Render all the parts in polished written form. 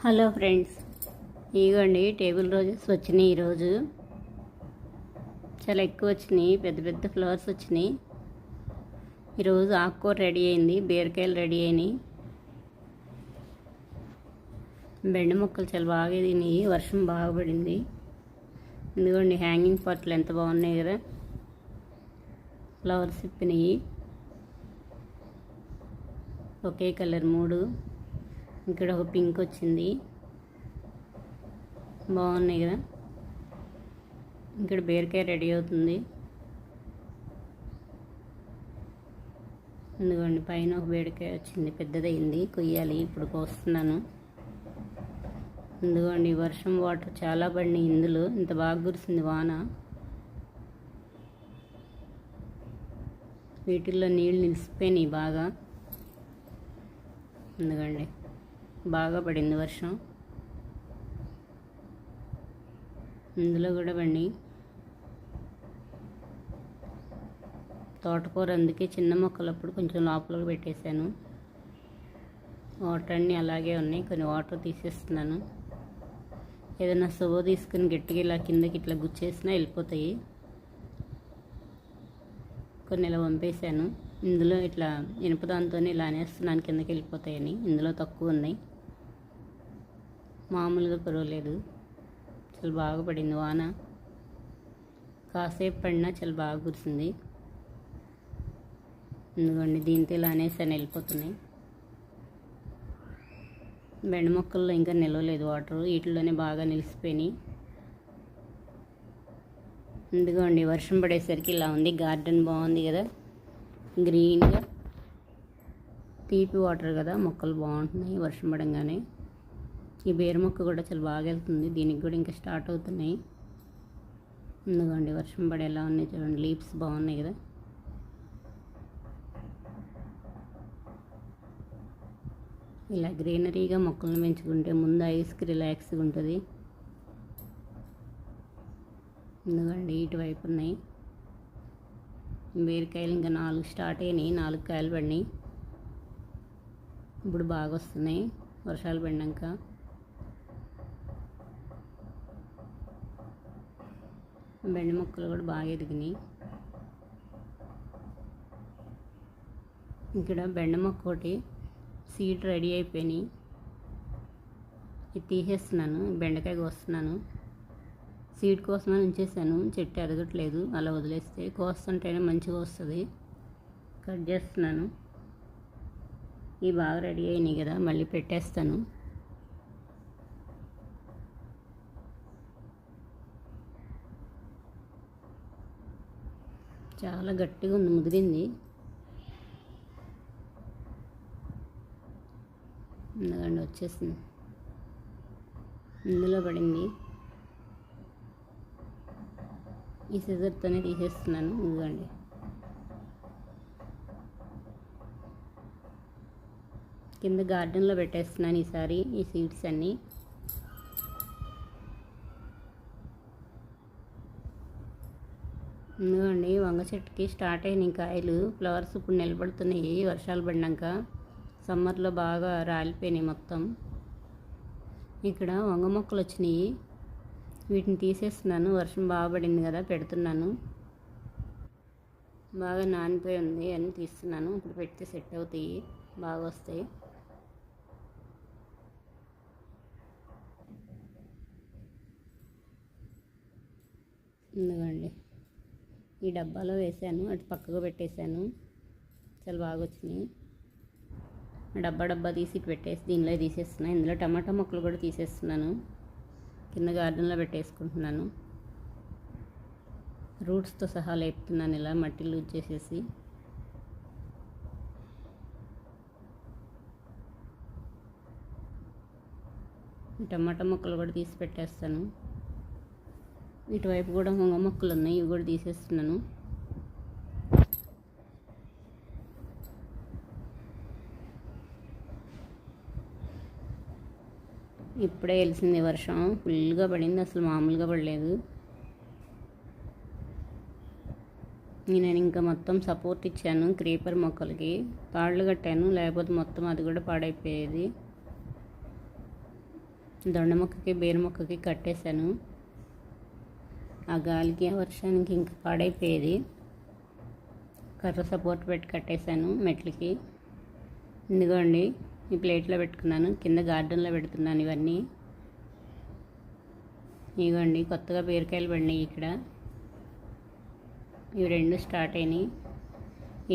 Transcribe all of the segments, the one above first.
Hello friends, ఇదిగోండి table roses వచ్చినాయి. ఈరోజు చాలా ఎక్కువ వచ్చినాయి, పెద్ద పెద్ద ఫ్లవర్స్ వచ్చినాయి. ఈరోజు ఆకుకూర రెడీ అయింది, బీరకాయలు రెడీ అయినాయి, బెండ మొక్కలు చాలా బాగా తినాయి. వర్షం బాగా పడింది. ఇదిగోండి హ్యాంగింగ్ పాట్లు ఎంత బాగున్నాయి కదా, ఫ్లవర్స్ ఇప్పినాయి ఒకే కలర్ 3. ఇక్కడ ఒక పింక్ వచ్చింది, బాగున్నాయి కదా. ఇక్కడ బీరకాయ రెడీ అవుతుంది. ఎందుకండి పైన ఒక బీరకాయ వచ్చింది, పెద్దదైంది, కొయ్యాలి. ఇప్పుడు కోస్తున్నాను. ఎందుకండి వర్షం వాటర్ చాలా పడినాయి. ఇందులో ఇంత బాగా కురిసింది వాన. వీటిల్లో నీళ్ళు నిలిచిపోయినాయి బాగా. ఎందుకండి బాగా పడింది వర్షం. ఇందులో కూడా పడి తోటకూర అందుకే చిన్న మొక్కలప్పుడు కొంచెం లోపలికి పెట్టేశాను. వాటర్ అన్నీ అలాగే ఉన్నాయి, కొన్ని వాటర్ తీసేస్తున్నాను. ఏదైనా సొవ్వ తీసుకుని గట్టిగా ఇలా కిందకి ఇట్లా గుచ్చేసినా వెళ్ళిపోతాయి. కొన్ని ఇలా పంపేశాను. ఇందులో ఇట్లా ఇనుపదాంతో ఇలా అనేస్తున్నాను, కిందకి వెళ్ళిపోతాయని. ఇందులో తక్కువ ఉన్నాయి, మామూలుగా పర్వాలేదు. చాలా బాగా పడింది వాన. కాసేపు పడినా చాలా బాగా కురిసింది. ఎందుకండి దీంతో ఇలా అనేసాను, వెళ్ళిపోతున్నాయి. బెండ మొక్కల్లో ఇంకా నిలవలేదు వాటర్, వీటిలోనే బాగా నిలిచిపోయినాయి. ఎందుకండి వర్షం పడేసరికి ఇలా ఉంది. గార్డెన్ బాగుంది కదా, గ్రీన్గా, తీపి వాటర్ కదా, మొక్కలు బాగుంటున్నాయి వర్షం పడంగానే. ఈ బీర మొక్క కూడా చాలా బాగా వెళ్తుంది, దీనికి కూడా ఇంకా స్టార్ట్ అవుతున్నాయి. ఎందుకండి వర్షం పడేలా ఉన్నాయి చూడండి, లీవ్స్ బాగున్నాయి కదా. ఇలా గ్రీనరీగా మొక్కలను పెంచుకుంటే ముందు ఐస్కి రిలాక్స్గా ఉంటుంది. ఎందుకండి ఇటువైపు ఉన్నాయి బీరకాయలు. ఇంకా 4 స్టార్ట్ అయినాయి, 4 కాయలు పడినాయి. ఇప్పుడు బాగా వస్తున్నాయి వర్షాలు పడినాక. బెండ మొక్కలు కూడా బాగా ఎదిగినాయి. ఇక్కడ బెండ మొక్క ఒకటి సీడ్ రెడీ అయిపోయినాయి, ఇది తీసేస్తున్నాను. బెండకాయ కోస్తున్నాను. సీడ్ కోసమని ఉంచేసాను, చెట్టు ఎదగట్లేదు. అలా వదిలేస్తే కోస్తుంటేనే మంచిగా వస్తుంది. కట్ చేస్తున్నాను. ఇవి బాగా రెడీ అయినాయి కదా, మళ్ళీ పెట్టేస్తాను. చాలా గట్టిగా ఉంది, ముదిరింది. ఎందుకండి వచ్చేసింది, ఇందులో పడింది. ఈ సిజర్తోనే తీసేస్తున్నాను. ఇదిగోండి కింద గార్డెన్లో పెట్టేస్తున్నాను ఈసారి ఈ సీడ్స్ అన్నీ. ఎందుకండి వంగ చెట్టుకి స్టార్ట్ అయినాయి కాయలు, ఫ్లవర్స్ ఇప్పుడు నిలబడుతున్నాయి. వర్షాలు పడినాక సమ్మర్లో బాగా రాలిపోయినాయి మొత్తం. ఇక్కడ వంగ మొక్కలు వచ్చినాయి, వీటిని తీసేస్తున్నాను. వర్షం బాగా పడింది కదా, పెడుతున్నాను. బాగా నానిపోయి ఉంది అని తీస్తున్నాను. ఇప్పుడు పెడితే సెట్ అవుతాయి, బాగా వస్తాయి. ఎందుకండి ఈ డబ్బాలో వేసాను, అటు పక్కకు పెట్టేశాను. చాలా బాగా వచ్చినాయి. డబ్బా తీసి ఇటు పెట్టేసి దీనిలో తీసేస్తున్నాను. ఇందులో టమాటా మొక్కలు కూడా తీసేస్తున్నాను, కింద గార్డెన్లో పెట్టేసుకుంటున్నాను. రూట్స్తో సహా లేపుతున్నాను, ఇలా మట్టి లూజ్ చేసేసి. టమాటా మొక్కలు కూడా తీసి పెట్టేస్తాను. ఇటువైపు కూడా వంగ మొక్కలు ఉన్నాయి, ఇవి కూడా తీసేస్తున్నాను. ఇప్పుడే వెలిసింది వర్షం, ఫుల్గా పడింది, అసలు మామూలుగా పడలేదు. నేను ఇంకా మొత్తం సపోర్ట్ ఇచ్చాను క్రీపర్ మొక్కలకి, తాళ్ళు కట్టాను, లేకపోతే మొత్తం అది కూడా పాడైపోయేది. దొండ మొక్కకి బీర మొక్కకి కట్టేశాను. ఆ గాలికి ఆ వర్షానికి ఇంకా పాడైపోయేది. కర్ర సపోర్ట్ పెట్టి కట్టేశాను మెట్లకి. ఇదిగోండి ఈ ప్లేట్లో పెట్టుకున్నాను. కింద గార్డెన్లో పెడుతున్నాను ఇవన్నీ. ఇదిగోండి కొత్తగా బీరకాయలు పడినాయి ఇక్కడ. ఇవి 2 స్టార్ట్ అయినాయి.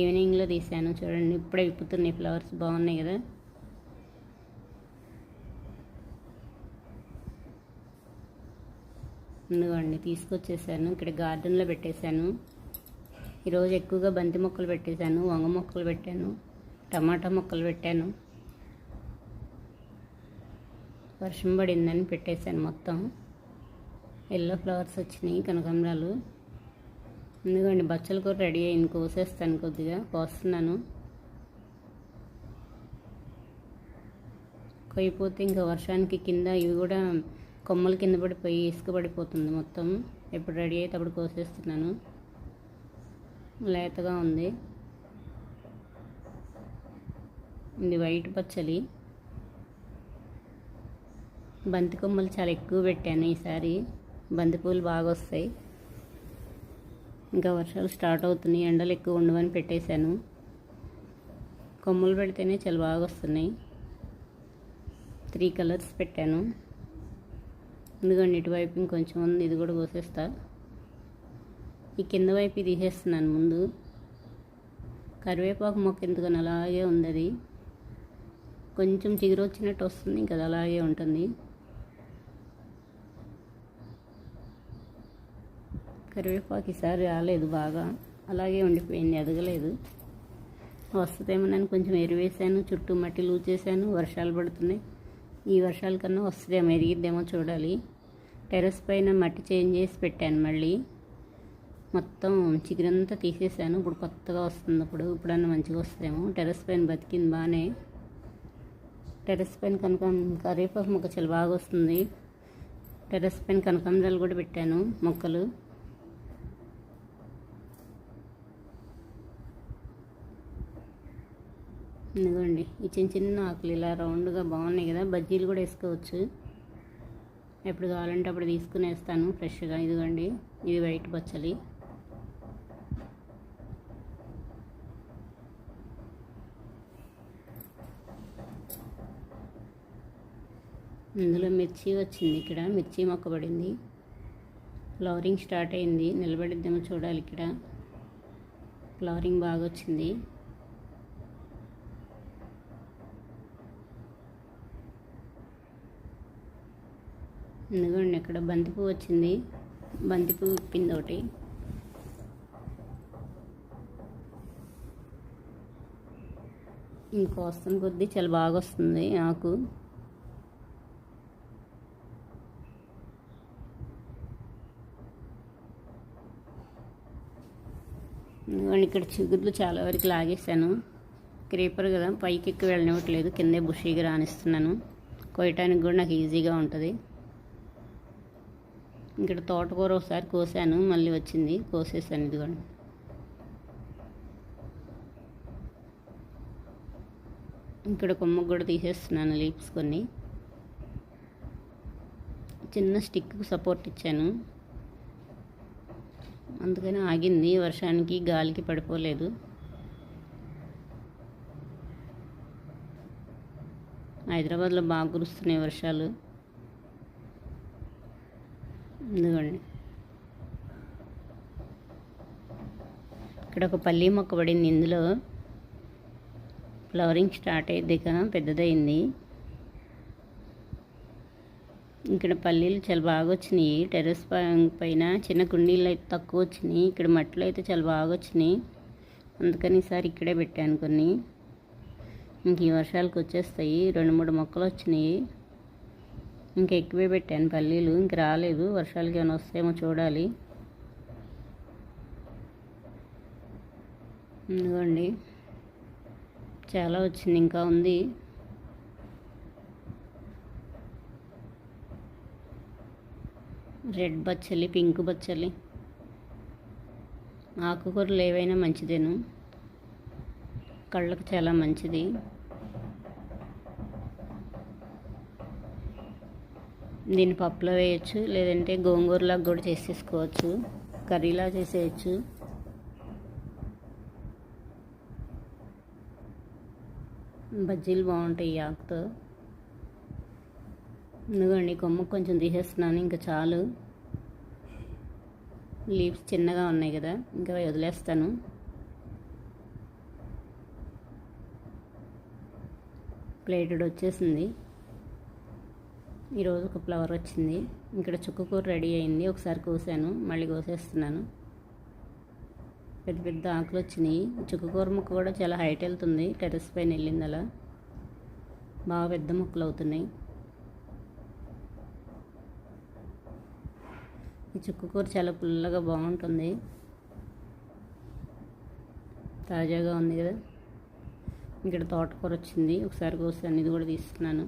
ఈవినింగ్లో తీసాను చూడండి. ఇప్పుడే విప్పుతున్నాయి ఫ్లవర్స్, బాగున్నాయి కదా. ఇదిగోండి తీసుకొచ్చేసాను. ఇక్కడ గార్డెన్లో పెట్టేశాను. ఈరోజు ఎక్కువగా బంతి మొక్కలు పెట్టేశాను, వంగ మొక్కలు పెట్టాను, టమాటా మొక్కలు పెట్టాను. వర్షం పడిందని పెట్టేశాను మొత్తం. ఎల్లో ఫ్లవర్స్ వచ్చినాయి, కనకాంబరాలు. ఎందుకండి బచ్చల కూర రెడీ అయింది, కోసేస్తాను. కొద్దిగా కోస్తున్నాను. కొయ్యిపోతే ఇంకా వర్షానికి కింద ఇవి కూడా కొమ్మలు కింద పడిపోయి ఇసుక పడిపోతుంది మొత్తం. ఎప్పుడు రెడీ అయితే అప్పుడు కోసేస్తున్నాను. లేతగా ఉంది. ఇది వైట్ పచ్చలి. బంతి కొమ్మలు చాలా ఎక్కువ పెట్టాను ఈసారి. బంతి పూలు బాగా వస్తాయి. ఇంకా వర్షాలు స్టార్ట్ అవుతున్నాయి, ఎండలు ఎక్కువ ఉండవని పెట్టేశాను. కొమ్మలు పెడితేనే చాలా బాగా వస్తున్నాయి. 3 కలర్స్ పెట్టాను. ఎందుకంటే ఇటువైపు ఇంకొంచెం ఉంది, ఇది కూడా కోసేస్తా. ఈ కింద వైపు తీసేస్తున్నాను ముందు. కరివేపాకు మొక్క ఎందుకని అలాగే ఉంది. అది కొంచెం చిగురు వచ్చినట్టు వస్తుంది, ఇంకా అది అలాగే ఉంటుంది. కరివేపాకు ఈసారి రాలేదు, బాగా అలాగే ఉండిపోయింది, ఎదగలేదు. వస్తుందేమోనని కొంచెం ఎరువేసాను, చుట్టూ మట్టి లూచేసాను. వర్షాలు పడుతున్నాయి. ఈ వర్షాల కన్నా వస్తుందేమో, ఎరిగిద్దేమో చూడాలి. టెర్రస్ పైన మట్టి చేంజ్ చేసి పెట్టాను. మళ్ళీ మొత్తం చిగురంతా తీసేసాను. ఇప్పుడు కొత్తగా వస్తుంది. ఇప్పుడన్నా మంచిగా వస్తుందేమో. టెర్రస్ పైన బతికింది బాగానే. టెర్రస్ పైన కరివేపాకు మొక్క చాలా బాగా వస్తుంది. టెర్రస్ పైన కనకాంబరాలు కూడా పెట్టాను మొక్కలు. ఇదిగోండి ఈ చిన్న చిన్న ఆకులు ఇలా రౌండ్గా బాగున్నాయి కదా. బజ్జీలు కూడా వేసుకోవచ్చు. ఎప్పుడు కావాలంటే అప్పుడు తీసుకుని వేస్తాను ఫ్రెష్గా. ఇదిగోండి ఇది వైట్ పచ్చలి. ఇందులో మిర్చి వచ్చింది. ఇక్కడ మిర్చి మొక్క పడింది. ఫ్లవరింగ్ స్టార్ట్ అయింది. నిలబడిద్దేమో చూడాలి. ఇక్కడ ఫ్లవరింగ్ బాగా వచ్చింది. ఎందుకండి ఇక్కడ బంతిపూ వచ్చింది. బంతిపూ విప్పింది ఒకటి. ఇంకో వస్తున్న కొద్దీ చాలా బాగా వస్తుంది ఆకు. ఎందుకంటే ఇక్కడ చిగుర్లు చాలా వరకు లాగేశాను. క్రీపర్ కదా, పైకి ఎక్కువ వెళ్ళనివ్వట్లేదు. కిందే బుషీగా రానిస్తున్నాను. కోయటానికి కూడా నాకు ఈజీగా ఉంటుంది. ఇక్కడ తోటకూర ఒకసారి కోసాను, మళ్ళీ వచ్చింది, కోసేసాను. ఇదిగోండి ఇక్కడ కొమ్మకు కూడా తీసేస్తున్నాను లీవ్స్ కొన్ని. చిన్న స్టిక్కు సపోర్ట్ ఇచ్చాను, అందుకని ఆగింది. వర్షానికి గాలికి పడిపోలేదు. హైదరాబాద్లో బాగా కురుస్తున్నాయి వర్షాలు. ఇదిగోండి ఇక్కడ ఒక పల్లి మొక్క పడింది. ఇందులో ఫ్లవరింగ్ స్టార్ట్ అయ్యింది, పెద్దదైంది. ఇక్కడ పల్లీలు చాలా బాగా వచ్చినాయి. టెర్రస్ పైన చిన్న కుండీలు అయితే తక్కువ వచ్చినాయి. ఇక్కడ మట్టిలో అయితే చాలా బాగా వచ్చినాయి. అందుకని ఈసారి ఇక్కడే పెట్టాను కొన్ని. ఇంక ఈ వర్షాలకు వచ్చేస్తాయి. 2-3 మొక్కలు వచ్చినాయి. ఇంకా ఎక్కువే పెట్టాను పల్లీలు. ఇంక రాలేదు. వర్షాలకి ఏమైనా వస్తాయేమో చూడాలి. ఇదిగోండి చాలా వచ్చింది, ఇంకా ఉంది. రెడ్ బచ్చలి, పింక్ బచ్చలి. ఆకుకూరలు ఏవైనా మంచిదేను, కళ్ళకు చాలా మంచిది. దీన్ని పప్పులో వేయచ్చు, లేదంటే గోంగూరలాగా కూడా చేసేసుకోవచ్చు, కర్రీలా చేసేయచ్చు. బజ్జీలు బాగుంటాయి ఈ ఆకుతో. ఎందుకండి కొమ్మ కొంచెం తీసేస్తున్నాను, ఇంకా చాలు. లీవ్స్ చిన్నగా ఉన్నాయి కదా, ఇంకా వదిలేస్తాను. ప్లేటెడ్ వచ్చేసింది. ఈరోజు ఒక ఫ్లవర్ వచ్చింది. ఇక్కడ చుక్కకూర రెడీ అయింది. ఒకసారి కోసాను, మళ్ళీ కోసేస్తున్నాను. పెద్ద పెద్ద ఆకులు వచ్చినాయి. చుక్కకూర ముక్క కూడా చాలా హైట్ వెళ్తుంది, టెర్రస్ పైన వెళ్ళింది. అలా బాగా పెద్ద ముక్కలు అవుతున్నాయి. ఈ చుక్కకూర చాలా పుల్లగా బాగుంటుంది, తాజాగా ఉంది కదా. ఇక్కడ తోటకూర వచ్చింది, ఒకసారి కోసాను, ఇది కూడా తీస్తున్నాను.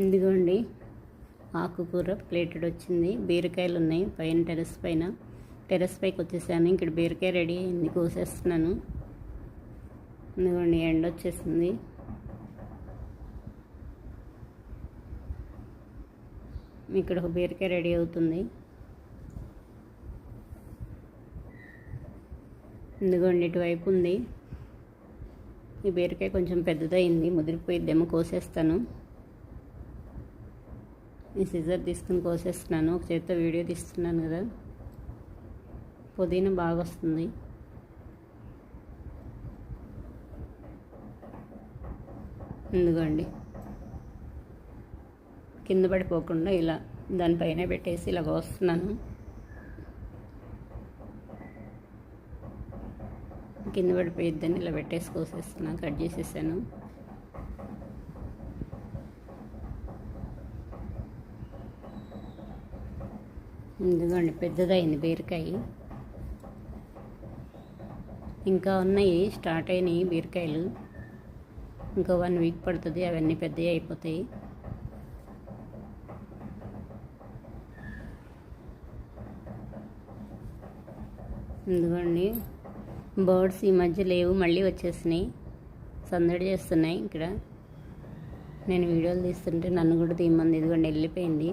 ఇదిగోండి ఆకుకూర ప్లేటెడ్ వచ్చింది. బీరకాయలు ఉన్నాయి పైన, టెర్రస్ పైకి వచ్చేసాను. ఇక్కడ బీరకాయ రెడీ అయింది, కోసేస్తున్నాను. ఇదిగోండి ఎండ వచ్చేసింది. ఇక్కడ ఒక బీరకాయ రెడీ అవుతుంది. ఇదిగోండి ఇటువైపు ఉంది. ఈ బీరకాయ కొంచెం పెద్దదైంది, ముదిరిపోయిద్దేమో, కోసేస్తాను. ఈ సిజర్ తీసుకుని కోసేస్తున్నాను. ఒక చేత్తో వీడియో తీస్తున్నాను కదా. పుదీనా బాగా వస్తుంది. ఇదిగోండి కింద పడిపోకుండా ఇలా దానిపైన పెట్టేసి ఇలా కోస్తున్నాను. కింద పడిపోయిద్దని ఇలా పెట్టేసి కోసేస్తున్నాను, కట్ చేసేసాను. ఇదిగోండి పెద్దదైంది బీరకాయ. ఇంకా ఉన్నాయి, స్టార్ట్ అయినాయి బీరకాయలు. ఇంకా 1 వీక్ పడుతుంది, అవన్నీ పెద్దవి అయిపోతాయి. ఇదిగోండి బర్డ్స్ ఈ మధ్య లేవు, మళ్ళీ వచ్చేసినాయి, సందడి చేస్తున్నాయి. ఇక్కడ నేను వీడియోలు తీస్తుంటే నన్ను కూడా తీయమంది. ఇదిగోండి వెళ్ళిపోయింది.